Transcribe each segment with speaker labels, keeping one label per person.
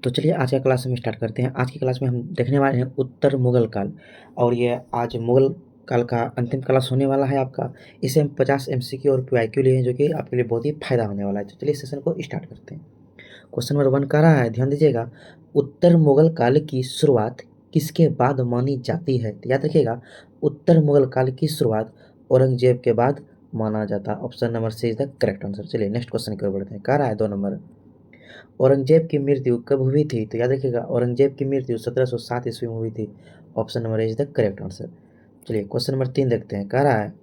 Speaker 1: तो चलिए आज का क्लास हम स्टार्ट करते हैं। आज की क्लास में हम देखने वाले हैं उत्तर मुगल काल, और ये आज मुगल काल का अंतिम क्लास होने वाला है आपका। इसे हम 50 MCQ और PYQ लिए हैं, जो कि आपके लिए बहुत ही फायदा होने वाला है। तो चलिए सेशन को स्टार्ट करते हैं। क्वेश्चन नंबर 1 कह रहा है, ध्यान दीजिएगा, उत्तर मुगल काल की शुरुआत किसके बाद मानी जाती है? तो याद रखिएगा, उत्तर मुगल काल की शुरुआत औरंगजेब के बाद माना जाता है। Option number C is the correct answer. चलिए नेक्स्ट क्वेश्चन की ओर बढ़ते हैं। कह रहा है 2 नंबर, औरंगजेब की मृत्यु कब हुई थी? तो याद रखिएगा, औरंगजेब की मृत्यु 1707 ईस्वी में हुई थी। Option number A is the correct answer. चलिए क्वेश्चन नंबर 3 देखते हैं। कह रहा है,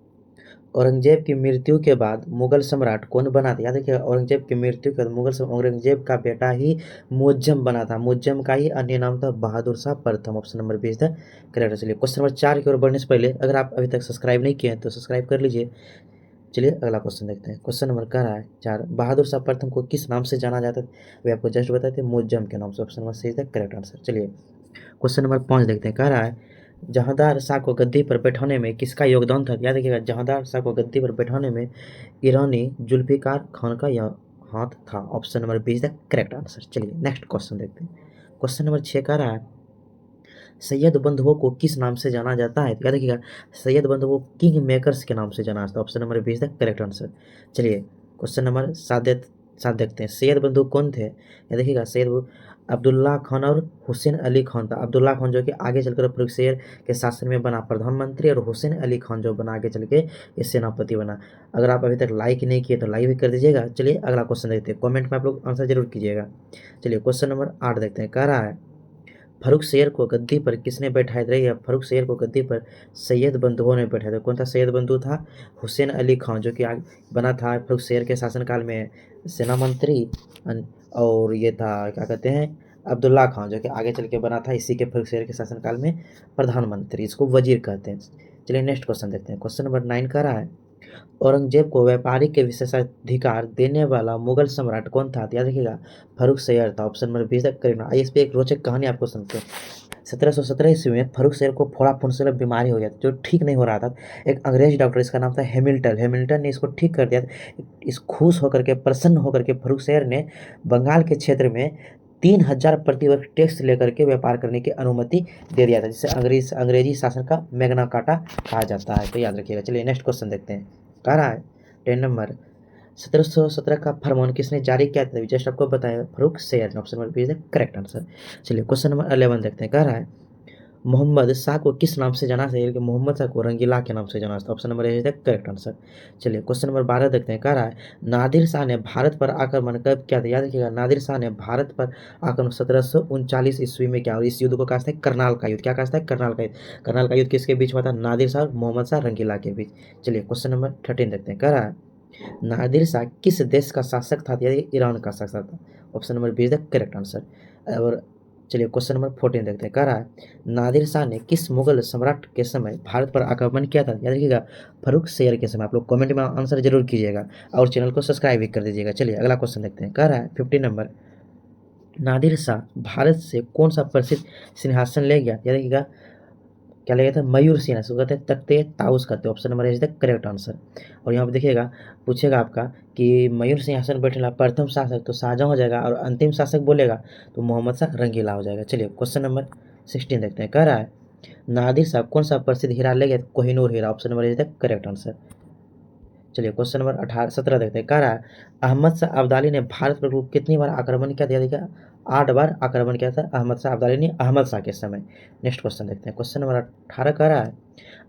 Speaker 1: औरंगजेब की मृत्यु के बाद मुगल सम्राट कौन बना था? याद रखिएगा, औरंगजेब की मृत्यु के बाद औरंगजेब का बेटा ही मुअज्जम बना था। मुअज्जम का ही अन्य नाम था बहादुर शाह प्रथम। Option number B is the correct. चलिए क्वेश्चन नंबर 4 की ओर बढ़ने से पहले, अगर आप अभी तक सब्सक्राइब नहीं किए हैं तो सब्सक्राइब कर लीजिए। चलिए अगला क्वेश्चन देखते हैं। क्वेश्चन नंबर कह रहा है 4, बहादुर शाह प्रथम को किस नाम से जाना जाता है? वे आपको जस्ट बताए थे, मुअज्जम के नाम से। Option number C is the correct answer. चलिए क्वेश्चन नंबर 5 देखते हैं। कह रहा है, जहांदार शाह को गद्दी पर बैठाने में किसका योगदान था? याद रखिएगा, जहांदार शाह को गद्दी पर बैठाने में ईरानी जुल्फिकार खान का यह हाथ था। Option number B is the correct answer. चलिए नेक्स्ट क्वेश्चन देखते हैं। क्वेश्चन नंबर 6 कह रहा है, सैयद बंधुओं को किस नाम से जाना जाता है? याद रखिएगा, सैयद बंधुओं किंग मेकर्स के नाम से जाना जाता है। Option number B is the correct answer. चलिए क्वेश्चन नंबर 7 देखते हैं। सैयद बंधु कौन थे? याद रखिएगा, सैयद अब्दुल्ला खान और हुसैन अली खान था। अब्दुल्ला खान जो कि आगे चलकर फर्रुखसियर के शासन में बना प्रधानमंत्री, और हुसैन अली खान जो बना आगे चल के ये सेनापति बना। अगर आप अभी तक लाइक नहीं किए तो लाइक भी कर दीजिएगा। चलिए अगला क्वेश्चन देखते हैं, कमेंट में आप लोग आंसर जरूर कीजिएगा। चलिए क्वेश्चन नंबर 8 देखते हैं। कह रहा है, फर्रुखसियर को गद्दी पर किसने बैठाया था? या फर्रुखसियर को गद्दी पर सैयद बंधुओं ने बैठाया था। कौन था सैयद बंधु? था हुसैन अली खान, जो कि आगे बना था फर्रुखसियर के शासनकाल में सेना मंत्री। और ये था क्या कहते हैं, अब्दुल्ला खान, जो कि आगे चल के बना था इसी के फर्रुखसियर के शासनकाल में प्रधानमंत्री। इसको वजीर कहते हैं। चलिए नेक्स्ट क्वेश्चन देखते हैं। क्वेश्चन नंबर 9 कह रहा है, औरंगजेब को व्यापारिक के विशेषाधिकार देने वाला मुगल सम्राट कौन था? याद रखिएगा, फर्रुखसियर था। ऑप्शन नंबर बी तक करेक्ट। आइए इस पे एक रोचक कहानी आपको सुनते हैं। 1717 ईस्वी में फर्रुखसियर को फोड़ा फुंसिल बीमारी हो गया, जो ठीक नहीं हो रहा था। एक अंग्रेज डॉक्टर, इसका नाम था हैमिल्टन ने इसको ठीक कर दिया। इस खुश होकर के, प्रसन्न होकर के फर्रुखसियर ने बंगाल के क्षेत्र में 3000 प्रति वर्ष टैक्स लेकर के व्यापार करने की अनुमति दे दिया था, जिसे अंग्रेजी शासन का मैग्ना कार्टा कहा जाता है। तो याद रखिएगा। चलिए नेक्स्ट क्वेश्चन देखते हैं। कह रहा है 10 नंबर, 1717 का फरमान किसने जारी किया था? जस्ट आपको बताया, Farrukhsiyar. Option number B is the correct answer. चलिए क्वेश्चन नंबर 11 देखते हैं। कह रहा है, मोहम्मद शाह को किस नाम से जाना चाहिए? मोहम्मद शाह को रंगीला के नाम से जाना था। Option number A is the correct answer. चलिए क्वेश्चन नंबर 12 देखते हैं। कह रहा है, नादिर शाह ने भारत पर आक्रमण कब किया था? याद रखिएगा, नादिर शाह ने भारत पर आक्रमण 1739 ईस्वी में किया, और इस युद्ध को कहा था करनाल का युद्ध। क्या कहा था? करनाल का युद्ध। करनाल का युद्ध किसके बीच हुआ था? नादिर शाह और मोहम्मद शाह रंगीला के बीच। चलिए क्वेश्चन नंबर 13 देखते हैं। कह रहा है, नादिर शाह किस देश का शासक था? यानी ईरान का शासक था। Option number B is the correct answer. और चलिए क्वेश्चन नंबर 14 देखते हैं। कह रहा है, नादिर शाह ने किस मुगल सम्राट के समय भारत पर आक्रमण किया था? याद रखिएगा, फर्रुखसियर के समय। आप लोग कमेंट में आंसर जरूर कीजिएगा और चैनल को सब्सक्राइब भी कर दीजिएगा। चलिए अगला क्वेश्चन देखते हैं। कह रहा है 15 नंबर, नादिर शाह भारत से कौन सा प्रसिद्ध सिंहासन ले गया? याद रखिएगा, क्या लगेगा था? मयूर सिंह। इसको कहते हैं तख्ते ताउस कहते हैं। Option number is the correct answer. और यहाँ पे देखिएगा, पूछेगा आपका कि मयूर सिंहासन बैठने वाला प्रथम शासक तो शाहजहां हो जाएगा, और अंतिम शासक बोलेगा तो मोहम्मद शाह रंगीला हो जाएगा। चलिए क्वेश्चन नंबर 16 देखते हैं। कह रहा है, नादिर शाह कौन सा प्रसिद्ध हीरा ले गया? कोहिनूर हीरा। Option number is the correct answer. चलिए क्वेश्चन नंबर 17 देखते हैं। कह रहा है, अहमद शाह अब्दाली ने भारत पर कुल कितनी बार आक्रमण किया? देखिए 8 बार आक्रमण किया था अहमद शाह अब्दाली ने अहमद शाह के समय। नेक्स्ट क्वेश्चन देखते हैं। क्वेश्चन नंबर 18 कह रहा है,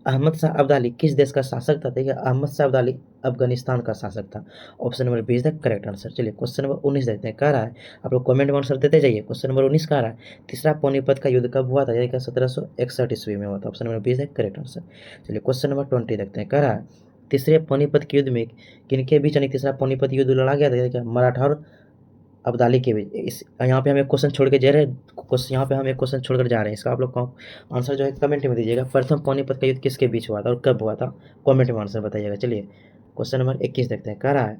Speaker 1: अहमद शाह अब्दाली किस देश का शासक था? देखिए अहमद शाह अब्दाली अफगानिस्तान का शासक था। Option number B is the correct answer. चलिए क्वेश्चन नंबर 19 देखते हैं। कह रहा है, आप लोग कमेंट में आंसर देते जाइए। क्वेश्चन नंबर 19 कह रहा है, तीसरा पानीपत का युद्ध कब हुआ था? यानी कि 1761 ईस्वी में हुआ था। Option number B is the correct answer. चलिए क्वेश्चन नंबर 20 देखते हैं। कह रहा है, तीसरे पानीपत के युद्ध में किनके बीच यानी तीसरा पानीपत युद्ध लड़ा गया था? क्या मराठा और अब्दाली के बीच। इस यहाँ पे हम एक क्वेश्चन छोड़ के जा रहे हैं, यहाँ पे हम एक क्वेश्चन छोड़कर जा रहे हैं। इसका आप लोग आंसर जो है कमेंट में दीजिएगा। प्रथम पानीपत का युद्ध किसके बीच हुआ था और कब हुआ था? कमेंट में आंसर बताइएगा। चलिए क्वेश्चन नंबर 21 देखते हैं। कह रहा है,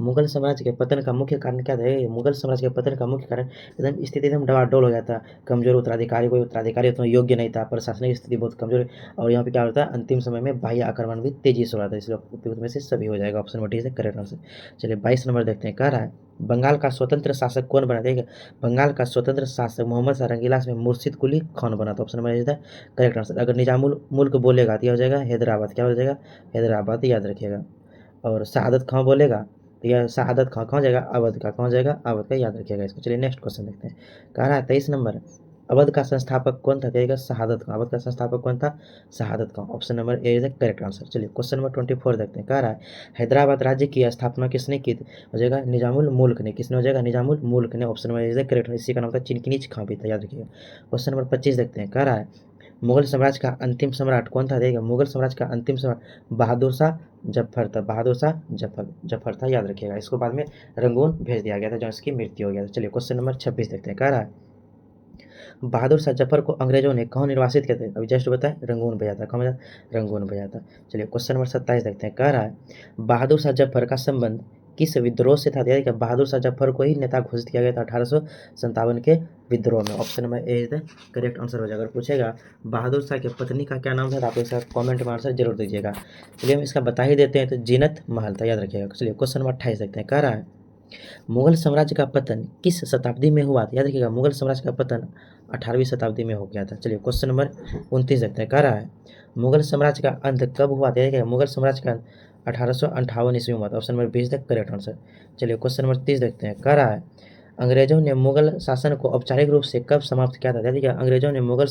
Speaker 1: मुगल साम्राज्य के पतन का मुख्य कारण क्या था? मुगल साम्राज्य के पतन का मुख्य कारण एकदम स्थिति एकदम डवाडोल हो गया था। कमजोर उत्तराधिकारी, कोई उत्तराधिकारी उतना योग्य नहीं था, प्रशासनिक स्थिति बहुत कमजोर। और यहाँ पे क्या होता है, अंतिम समय में बाह्य आक्रमण भी तेजी से हो रहा था। इसलिए उपयुक्त में से सभी हो जाएगा, ऑप्शन नंबर डी से करेक्ट आंसर। चलिए 22 नंबर देखते हैं, कह रहा है बंगाल का स्वतंत्र शासक कौन बना? देखिए बंगाल का स्वतंत्र शासक मोहम्मद शाह रंगीला में मुर्शिद कुली खान बना था। ऑप्शन नंबर ए है करेक्ट आंसर। अगर निजामुल मुल्क बोलेगा तो यह हो जाएगा हैदराबाद। क्या हो जाएगा? हैदराबाद, याद रखिएगा। और शहादत खां बोलेगा तो यह शहादत खां कहाँ हो जाएगा? अवध का। कहाँ हो जाएगा? अवध का, याद रखिएगा इसको। चलिए नेक्स्ट क्वेश्चन देखते हैं, कह रहा है 23 नंबर, अवध का संस्थापक कौन था? कहेगा शहादत खां। अवध का संस्थापक कौन था? Shahadat Khan. Option number A is the correct answer. चलिए क्वेश्चन नंबर 24 देखते हैं, कह रहा है हैदराबाद राज्य की स्थापना किसने की? हो जाएगा निजामुल मुल्क ने। किसने हो जाएगा? निजामुल मुल्क ने। Option number A is the correct. इसी का नाम था चिनकिनीच खां भी था, याद रखिएगा। क्वेश्चन नंबर 25 देखते हैं, कह रहा है मुगल साम्राज्य का अंतिम सम्राट कौन था? देगा मुगल साम्राज्य का अंतिम सम्राट बहादुर शाह जफर था। बहादुर शाह जफर था, याद रखिएगा। इसको बाद में रंगून भेज दिया गया था, जहाँ इसकी मृत्यु हो गया था। चलिए क्वेश्चन नंबर 26 देखते हैं, कह रहा है बहादुर शाह जफर को अंग्रेजों ने कहाँ निर्वासित किया था? अभी जस्ट बताए, रंगून भेजा था। कहाँ भेजा? रंगून भेजा था। चलिए क्वेश्चन नंबर 27 देखते हैं, कह रहा है बहादुर शाह जफर का संबंध किस विद्रोह से था? यानी कि बहादुर शाह जफर को ही नेता घोषित किया गया था 1857 के विद्रोह में। Option number A is the correct answer हो जाएगा। अगर पूछेगा बहादुर शाह की पत्नी का क्या नाम था, तो आप इसका कमेंट में आंसर जरूर दीजिएगा। चलिए हम इसका बता ही देते हैं, तो जीनत महल था, याद रखिएगा। चलिए क्वेश्चन नंबर 28 देखते हैं, कह रहा है मुगल साम्राज्य का पतन किस शताब्दी में हुआ था? याद रखिएगा, मुगल साम्राज्य का पतन 18वीं शताब्दी में हो गया था। चलिए क्वेश्चन नंबर 29 देखते हैं, कह रहा है मुगल साम्राज्य का अंत कब हुआ था? याद रखिएगा, मुगल साम्राज्य का 1858 ईस्वी में हुआ था। ऑप्शन नंबर 20 तक करेक्ट आंसर। चलिए क्वेश्चन नंबर 30 देखते हैं, कह रहा है अंग्रेजों ने मुगल शासन को औपचारिक रूप से कब समाप्त किया था? देखिए अंग्रेजों ने मुगल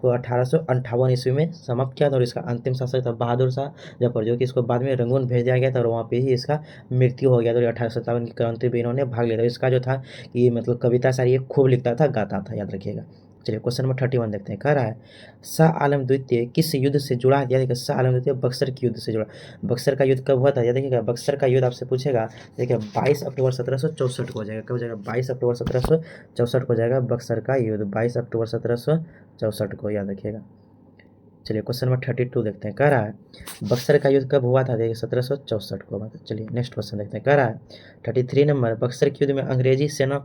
Speaker 1: को 1858 ईस्वी में समाप्त किया था, और इसका अंतिम शासक था बहादुर शाह जफर, जो कि इसको बाद में रंगून भेज दिया गया था, और वहाँ पे ही इसका मृत्यु हो गया था। 1857 की क्रांति में इन्होंने भाग लिया था। इसका जो था कि मतलब कविता सारी ये खूब लिखता था, गाता था, याद रखिएगा। चलिए क्वेश्चन नंबर 31 देखते हैं, कह रहा है शाह आलम द्वितीय किस युद्ध से जुड़ा है? देखिए शाह आलम द्वितीय बक्सर के युद्ध से जुड़ा। बक्सर का युद्ध कब हुआ था? याद देखिएगा, बक्सर का युद्ध आपसे पूछेगा, देखिए 22 अक्टूबर 1764 को हो जाएगा। कब हो जाएगा? 22 अक्टूबर 1764 को हो जाएगा बक्सर का युद्ध, 22 अक्टूबर 1764 को, याद रखिएगा। चलिए क्वेश्चन नंबर 32 देखते हैं, कह रहा है बक्सर का युद्ध कब हुआ था? देखिए 1764 को हुआ था। चलिए नेक्स्ट क्वेश्चन देखते हैं, कह रहा है 33 नंबर, बक्सर के युद्ध में अंग्रेजी सेना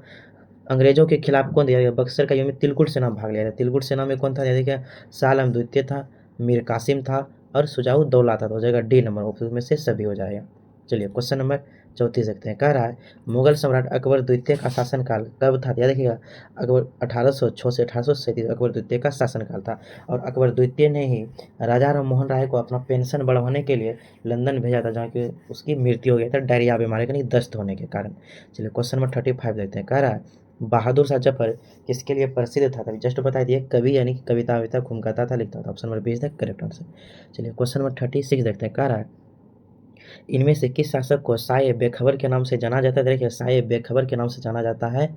Speaker 1: अंग्रेजों के खिलाफ कौन दिया गया? बक्सर का युद्ध में तिलकुट सेना भाग लिया था। तिलकुट सेना में कौन था? देखिए शाह आलम द्वितीय था, मीर कासिम था, और शुजाउद्दौला था। तो हो जाएगा डी नंबर, ऑप्शन में से सभी हो जाएगा। चलिए क्वेश्चन नंबर 34 देखते हैं, कह रहा है मुगल सम्राट अकबर द्वितीय का शासनकाल कब था? याद रखिएगा, अकबर 1806 से 1837 अकबर द्वितीय का शासनकाल था। और अकबर द्वितीय ने ही राजा राम मोहन राय को अपना पेंशन बढ़वाने के लिए लंदन भेजा था, जहाँ की उसकी मृत्यु हो गई था डायरिया बीमारी के, नहीं दस्त होने के कारण। चलिए क्वेश्चन नंबर 35 देखते हैं, कह रहा है बहादुर शाह जफर किसके लिए प्रसिद्ध था? तभी जस्ट बता दिए, कवि यानी कि कविता विता खूब गाता था, लिखता था। ऑप्शन नंबर 20 तक करेक्ट आंसर। चलिए क्वेश्चन नंबर 36 देखते हैं, कह रहा है इनमें से किस शासक को साये बेखबर के नाम से जाना जाता है? देखिए साये बेखबर के नाम से जाना जाता है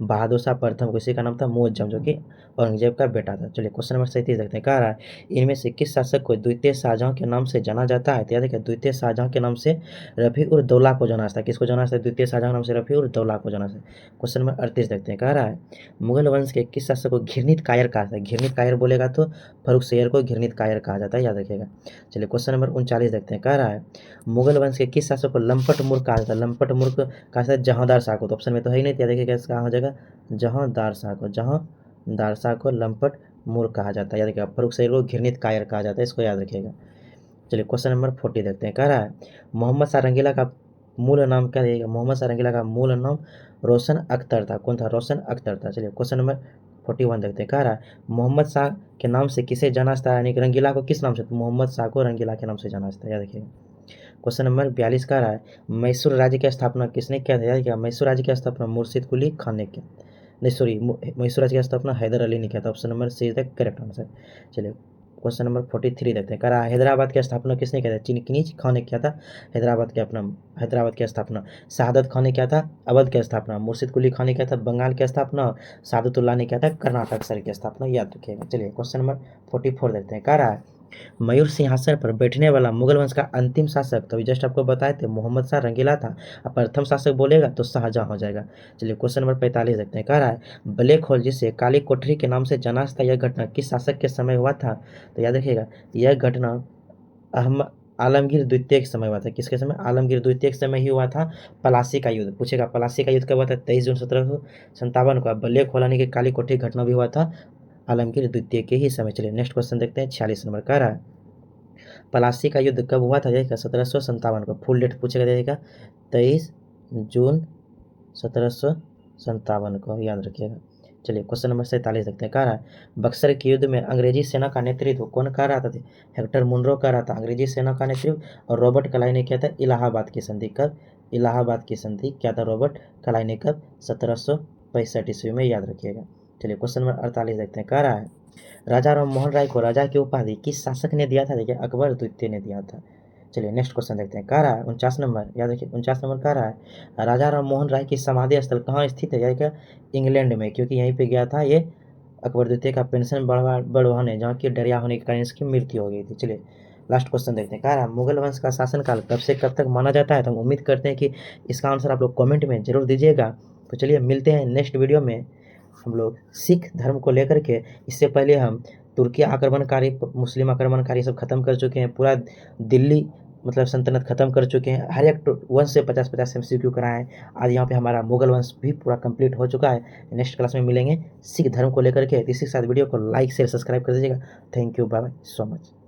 Speaker 1: बहादुर शाह प्रथम को। इसी का नाम था मुअज्जम, जो कि औरंगजेब का बेटा था। चलिए क्वेश्चन नंबर 37 देखते हैं, कह रहा है इनमें से किस शासक को द्वितीय शाहजहां के नाम से जाना जाता है? तो याद रखिए द्वितीय शाहजहां के नाम से रफी उर दौला को जाना जाता है। किसको जाना जाता है? द्वितीय शाहजहां के नाम से रफी उर दौला को जाना जाता है। क्वेश्चन नंबर 38 देखते हैं, कह रहा है मुगल वंश के किस शासक को घृणित कायर कहा जाता है? घृणित कायर बोलेगा तो फर्रुख सैयद को घृणित कायर कहा जाता है, याद रखिएगा। चलिए क्वेश्चन नंबर 39 देखते हैं, कह रहा है मुगल वंश के किस शासक को लंपट मूर्ख कहा जाता है? लंपट मूर्ख कहा जाता है जहांदार शाह को। तो ऑप्शन में तो है ही नहीं, तो देखिए कहाँ हो जाएगा? जहांदार शाह को। जहांदार शाह को लंपट मूर्ख कहा जाता है, याद रखिएगा। फर्रुख सैयद को घृणित कायर कहा जाता है, इसको याद रखिएगा। चलिए क्वेश्चन नंबर 40 देखते हैं, कह रहा है मोहम्मद शाह रंगीला का मूल नाम क्या रहेगा? मोहम्मद शाह रंगीला का मूल नाम रोशन अख्तर था। कौन था? रोशन अख्तर था। चलिए क्वेश्चन नंबर 41 देखते हैं, कह रहा है मोहम्मद शाह के नाम से किसे जाना जाता है? यानी कि रंगीला को किस नाम से? तो मोहम्मद शाह को रंगीला के नाम से जाना जाता है, याद रखिएगा। क्वेश्चन नंबर 42 कह रहा है मैसूर राज्य की स्थापना किसने किया था? याद किया, मैसूर राज्य की स्थापना मुर्शिद कुली खान ने किया। नहीं सॉरी, मैसूर राज्य की स्थापना हैदर अली ने किया था। Option number C is the correct answer. चलिए क्वेश्चन नंबर 43 देखते हैं, कह रहा है हैदराबाद की स्थापना किसने किया था? चिनकिनीज खान ने किया था हैदराबाद की स्थापना। शहादत खान ने किया था अवध की स्थापना। मुर्शिद कुली खान ने किया था बंगाल की स्थापना। सादतुल्लाह ने किया था कर्नाटक सर की स्थापना, याद रखिएगा। चलिए क्वेश्चन नंबर 44 देखते हैं, कह रहा है मयूर सिंहासन पर बैठने वाला मुगल वंश का अंतिम शासक, तो जस्ट आपको बताए थे मोहम्मद शाह रंगीला था। अब प्रथम शासक बोलेगा तो शाहजहां हो जाएगा। चलिए क्वेश्चन नंबर 45 देखते हैं, कह रहा है ब्लैक होल जिसे काली कोठरी के नाम से जाना था, यह घटना किस शासक के समय हुआ था? तो याद रखिएगा यह घटना आलमगीर द्वितीय के समय हुआ था। किसके समय? आलमगीर द्वितीय के समय ही हुआ था पलासी का युद्ध। पूछेगा पलासी का युद्ध कब हुआ था? 23 जून 1757 को। बल्ले खोलाने की काली कोठी घटना भी हुआ था आलमगीर द्वितीय के ही समय। चलिए नेक्स्ट क्वेश्चन देखते हैं। 46 नंबर कह रहा है पलासी का युद्ध कब हुआ था? देखिएगा 1757 को। फुल डेट पूछेगा, देखिएगा 23 जून 1757 को, याद रखिएगा। चलिए क्वेश्चन नंबर 47 देखते हैं। कह रहा है बक्सर के युद्ध में अंग्रेजी सेना का नेतृत्व कौन कर रहा था? हेक्टर मुनरो कर रहा था अंग्रेजी सेना का नेतृत्व, और रॉबर्ट क्लाइ ने किया था इलाहाबाद की संधि। कब? इलाहाबाद की संधि क्या था रॉबर्ट क्लाइ ने कब? 1765 ईस्वी में, याद रखिएगा। चलिए क्वेश्चन नंबर 48 देखते हैं। कह रहा है राजा राम मोहन राय को राजा की उपाधि किस शासक ने दिया था? देखिए अकबर द्वितीय ने दिया था। चलिए नेक्स्ट क्वेश्चन देखते हैं। कह रहा है 49 नंबर, याद रखिए 49 नंबर कह रहा है राजा राम मोहन राय की समाधि स्थल कहाँ स्थित है? यानी क्या? इंग्लैंड में, क्योंकि यहीं पे गया था ये अकबर द्वितीय का पेंशन बढ़वाने, जहाँ की डरिया होने के कारण इसकी मृत्यु हो गई थी। चलिए लास्ट क्वेश्चन देखते हैं। कह रहा है मुगल वंश का शासनकाल कब से कब तक माना जाता है? तो हम उम्मीद करते हैं कि इसका आंसर आप लोग कमेंट में जरूर दीजिएगा। तो चलिए मिलते हैं नेक्स्ट वीडियो में हम लोग सिख धर्म को लेकर के। इससे पहले हम तुर्की आक्रमणकारी, मुस्लिम आक्रमणकारी सब खत्म कर चुके हैं। पूरा दिल्ली मतलब सल्तनत खत्म कर चुके हैं। हर एक वंश से 50-50 MCQ कराए हैं। आज यहाँ पे हमारा मुगल वंश भी पूरा कंप्लीट हो चुका है। नेक्स्ट क्लास में मिलेंगे सिख धर्म को लेकर के। इसी के साथ वीडियो को लाइक शेयर सब्सक्राइब कर दीजिएगा। Thank you, bye bye so much.